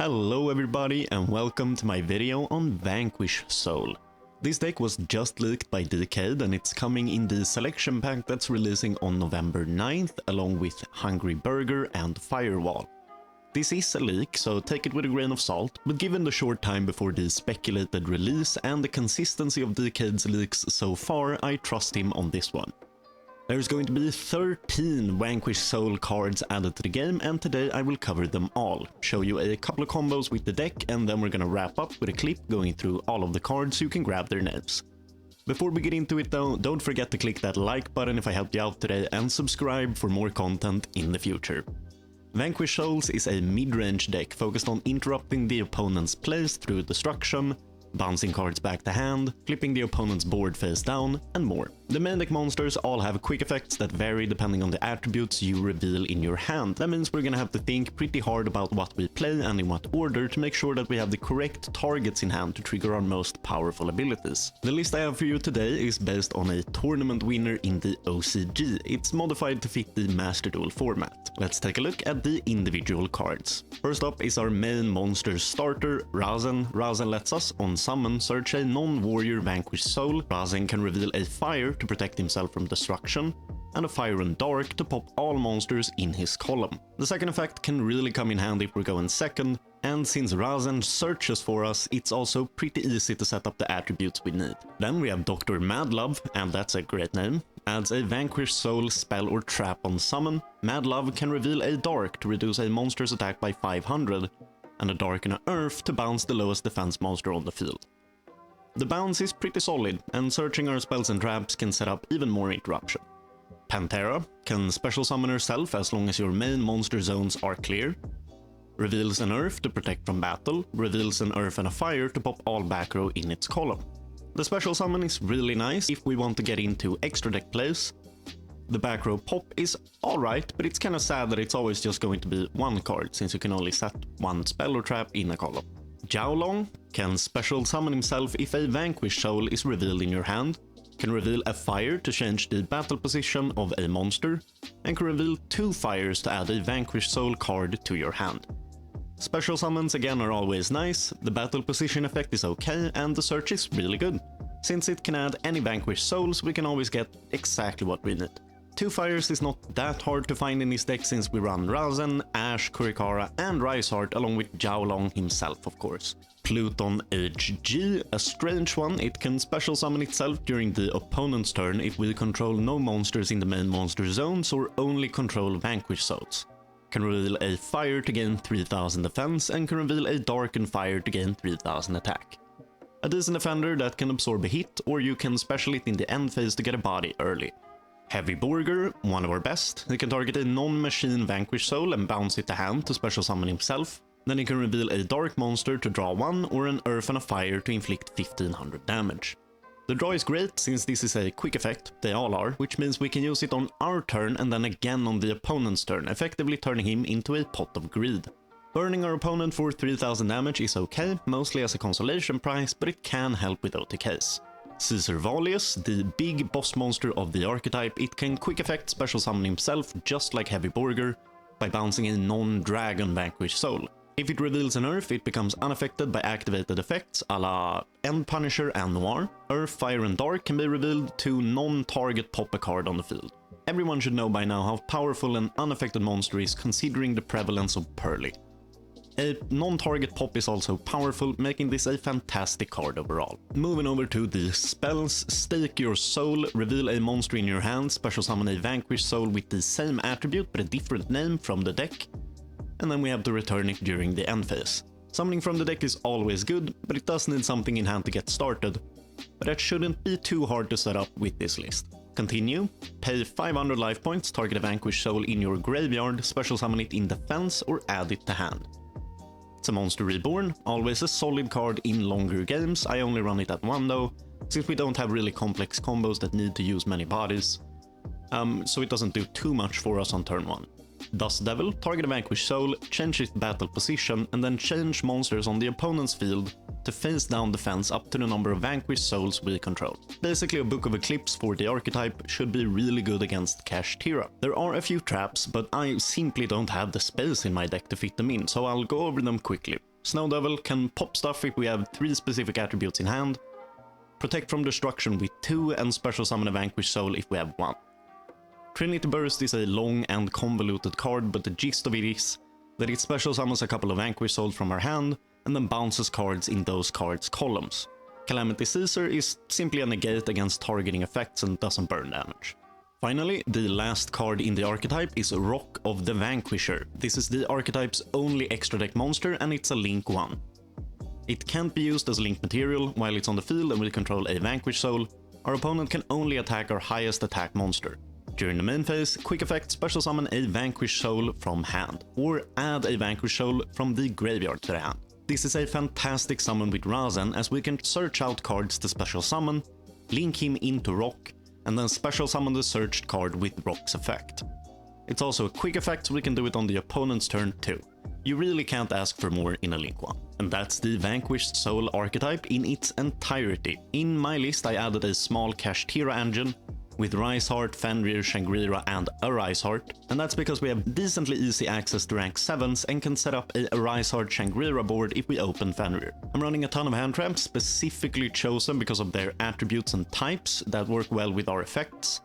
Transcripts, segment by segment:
Hello everybody and welcome to my video on Vanquish Soul. This deck was just leaked by Decade and it's coming in the selection pack that's releasing on November 9th along with Hungry Burger and Firewall. This is a leak, so take it with a grain of salt, but given the short time before the speculated release and the consistency of Decade's leaks so far, I trust him on this one. There's going to be 13 Vanquish Soul cards added to the game, and today I will cover them all, show you a couple of combos with the deck, and then we're gonna wrap up with a clip going through all of the cards so you can grab their names. Before we get into it though, don't forget to click that like button if I helped you out today, and subscribe for more content in the future. Vanquish Souls is a mid-range deck focused on interrupting the opponent's plays through destruction, bouncing cards back to hand, flipping the opponent's board face down, and more. The main deck monsters all have quick effects that vary depending on the attributes you reveal in your hand. That means we're gonna have to think pretty hard about what we play and in what order to make sure that we have the correct targets in hand to trigger our most powerful abilities. The list I have for you today is based on a tournament winner in the OCG. It's modified to fit the Master Duel format. Let's take a look at the individual cards. First up is our main monster starter, Razen. Razen lets us, on summon, search a non-warrior Vanquish Soul. Razen can reveal a fire to protect himself from destruction, and a fire and dark to pop all monsters in his column. The second effect can really come in handy if we're going second, and since Razen searches for us, it's also pretty easy to set up the attributes we need. Then we have Dr. Madlove, and that's a great name. Adds a Vanquish Soul spell or trap on summon. Madlove can reveal a dark to reduce a monster's attack by 500, and a dark and an earth to bounce the lowest defense monster on the field. The bounce is pretty solid, and searching our spells and traps can set up even more interruption. Pantera can special summon herself as long as your main monster zones are clear. Reveals an earth to protect from battle, reveals an earth and a fire to pop all back row in its column. The special summon is really nice if we want to get into extra deck plays. The back row pop is alright, but it's kinda sad that it's always just going to be one card, since you can only set one spell or trap in a column. Jiaolong can special summon himself if a Vanquish Soul is revealed in your hand, can reveal a fire to change the battle position of a monster, and can reveal 2 fires to add a Vanquish Soul card to your hand. Special summons again are always nice, the battle position effect is okay, and the search is really good. Since it can add any Vanquish Souls, we can always get exactly what we need. 2 fires is not that hard to find in this deck since we run Razen, Ash, Kurikara and Riseheart along with Jiaolong himself of course. Pluton HG, a strange one, it can special summon itself during the opponent's turn if we control no monsters in the main monster zones or only control Vanquish Souls. Can reveal a fire to gain 3000 defense and can reveal a darkened fire to gain 3000 attack. A decent defender that can absorb a hit, or you can special it in the end phase to get a body early. Heavy Burger, one of our best. He can target a non-machine Vanquish Soul and bounce it to hand to special summon himself. Then he can reveal a dark monster to draw 1 or an earth and a fire to inflict 1500 damage. The draw is great since this is a quick effect, they all are, which means we can use it on our turn and then again on the opponent's turn, effectively turning him into a pot of greed. Burning our opponent for 3000 damage is okay, mostly as a consolation prize, but it can help with OTKs. Caesar Valius, the big boss monster of the archetype, it can quick effect special summon himself just like Heavy Burger by bouncing a non-dragon Vanquish Soul. If it reveals an earth, it becomes unaffected by activated effects a la End Punisher and Noir. Earth, Fire and Dark can be revealed to non-target pop a card on the field. Everyone should know by now how powerful an unaffected monster is considering the prevalence of Pearly. A non-target pop is also powerful, making this a fantastic card overall. Moving over to the spells, Stake Your Soul, reveal a monster in your hand, special summon a Vanquish Soul with the same attribute but a different name from the deck, and then we have to return it during the end phase. Summoning from the deck is always good, but it does need something in hand to get started, but that shouldn't be too hard to set up with this list. Continue, pay 500 life points, target a Vanquish Soul in your graveyard, special summon it in defense or add it to hand. It's a Monster Reborn, always a solid card in longer games. I only run it at 1 though, since we don't have really complex combos that need to use many bodies, so it doesn't do too much for us on turn 1. Dust Devil, target a Vanquish Soul, change its battle position, and then change monsters on the opponent's field to face down defense up to the number of Vanquish Souls we control. Basically a Book of Eclipse for the archetype should be really good against Kashtira. There are a few traps, but I simply don't have the space in my deck to fit them in, so I'll go over them quickly. Snow Devil can pop stuff if we have 3 specific attributes in hand, protect from destruction with 2, and special summon a Vanquish Soul if we have 1. Trinity Burst is a long and convoluted card, but the gist of it is that it special summons a couple of Vanquish Souls from our hand and then bounces cards in those cards' columns. Calamity Caesar is simply a negate against targeting effects and doesn't burn damage. Finally, the last card in the archetype is Rock of the Vanquisher. This is the archetype's only extra deck monster and it's a Link 1. It can't be used as Link material. While it's on the field and we control a Vanquish Soul, our opponent can only attack our highest attack monster. During the main phase, quick effect special summon a Vanquish Soul from hand, or add a Vanquish Soul from the graveyard to the hand. This is a fantastic summon with Razen, as we can search out cards to special summon, link him into Rock, and then special summon the searched card with Rock's effect. It's also a quick effect, so we can do it on the opponent's turn too. You really can't ask for more in a Link 1. And that's the Vanquished Soul archetype in its entirety. In my list I added a small Kashtira engine, with Rise Heart, Fenrir, Shangri-La and a Rise Heart, and that's because we have decently easy access to rank 7s and can set up a Rise Heart Shangri-La board if we open Fenrir. I'm running a ton of hand traps, specifically chosen because of their attributes and types that work well with our effects.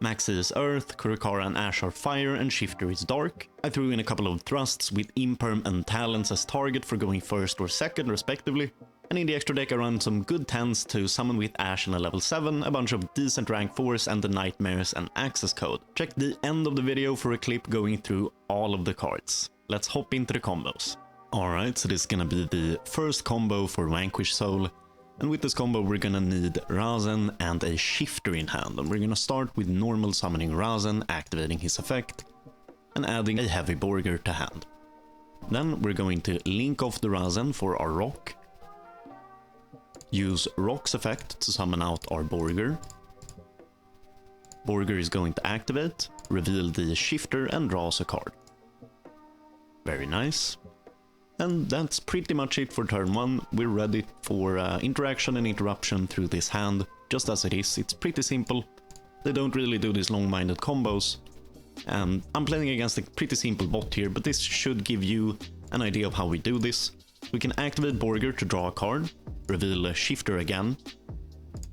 Maxi is Earth, Kurukara and Ash are Fire, and Shifter is Dark. I threw in a couple of thrusts with Imperm and Talents as target for going first or second respectively. And in the extra deck I run some good 10s to summon with Ash and a level 7, a bunch of decent rank 4s and the Nightmares and Access Code. Check the end of the video for a clip going through all of the cards. Let's hop into the combos. Alright, so this is gonna be the first combo for Vanquish Soul. And with this combo we're gonna need Razen and a Shifter in hand. And we're gonna start with normal summoning Razen, activating his effect, and adding a Heavy Borger to hand. Then we're going to link off the Razen for our Rock. Use Rock's effect to summon out our Borger. Borger is going to activate, reveal the Shifter and draw us a card. Very nice. And that's pretty much it for turn 1. We're ready for interaction and interruption through this hand, just as it is. It's pretty simple. They don't really do these long-minded combos. And I'm playing against a pretty simple bot here, but this should give you an idea of how we do this. We can activate Borger to draw a card, reveal a Shifter again.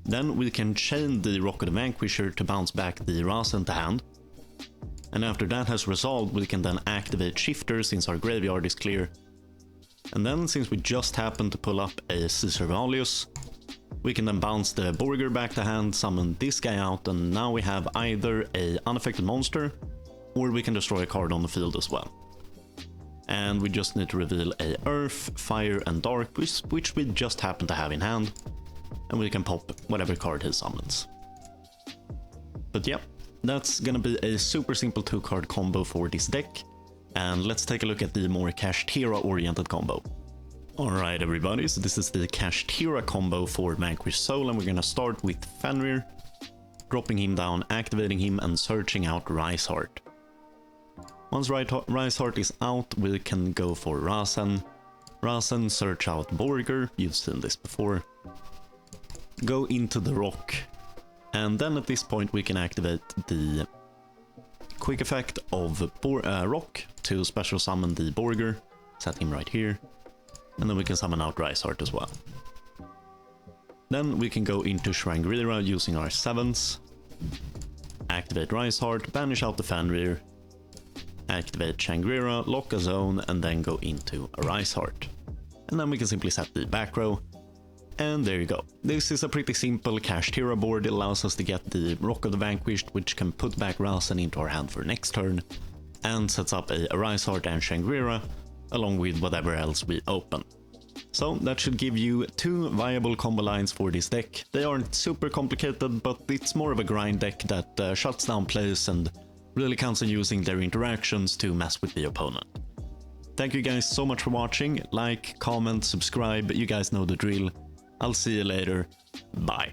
Then we can chain the Rock of the Vanquisher to bounce back the Razen to hand. And after that has resolved, we can then activate Shifter since our graveyard is clear. And then, since we just happened to pull up a Caesar Valius, we can then bounce the Borger back to hand, summon this guy out, and now we have either a unaffected monster, or we can destroy a card on the field as well. And we just need to reveal a Earth, Fire and Dark, which we just happen to have in hand, and we can pop whatever card he summons. But yeah, that's gonna be a super simple 2-card combo for this deck. And let's take a look at the more Kashtira oriented combo. Alright everybody, so this is the Kashtira combo for Vanquish Soul, and we're gonna start with Fenrir, dropping him down, activating him and searching out Rise Heart. Once Rise Heart is out, we can go for Razen. Razen, search out Borger, you've seen this before. Go into the Rock, and then at this point we can activate the quick effect of Rock to special summon the Borger, set him right here, and then we can summon out Rise Heart as well. Then we can go into Shangri-La using our 7s, activate Rise Heart, banish out the Fenrir, activate Shangri-La, lock a zone, and then go into a Rise Heart. And then we can simply set the back row, and there you go. This is a pretty simple Kashtira board. It allows us to get the Rock of the Vanquished, which can put back Razen into our hand for next turn, and sets up a Rise Heart and Shangri-La, along with whatever else we open. So that should give you 2 viable combo lines for this deck. They aren't super complicated, but it's more of a grind deck that shuts down plays and really counts on using their interactions to mess with the opponent. Thank you guys so much for watching. Like, comment, subscribe, you guys know the drill. I'll see you later. Bye.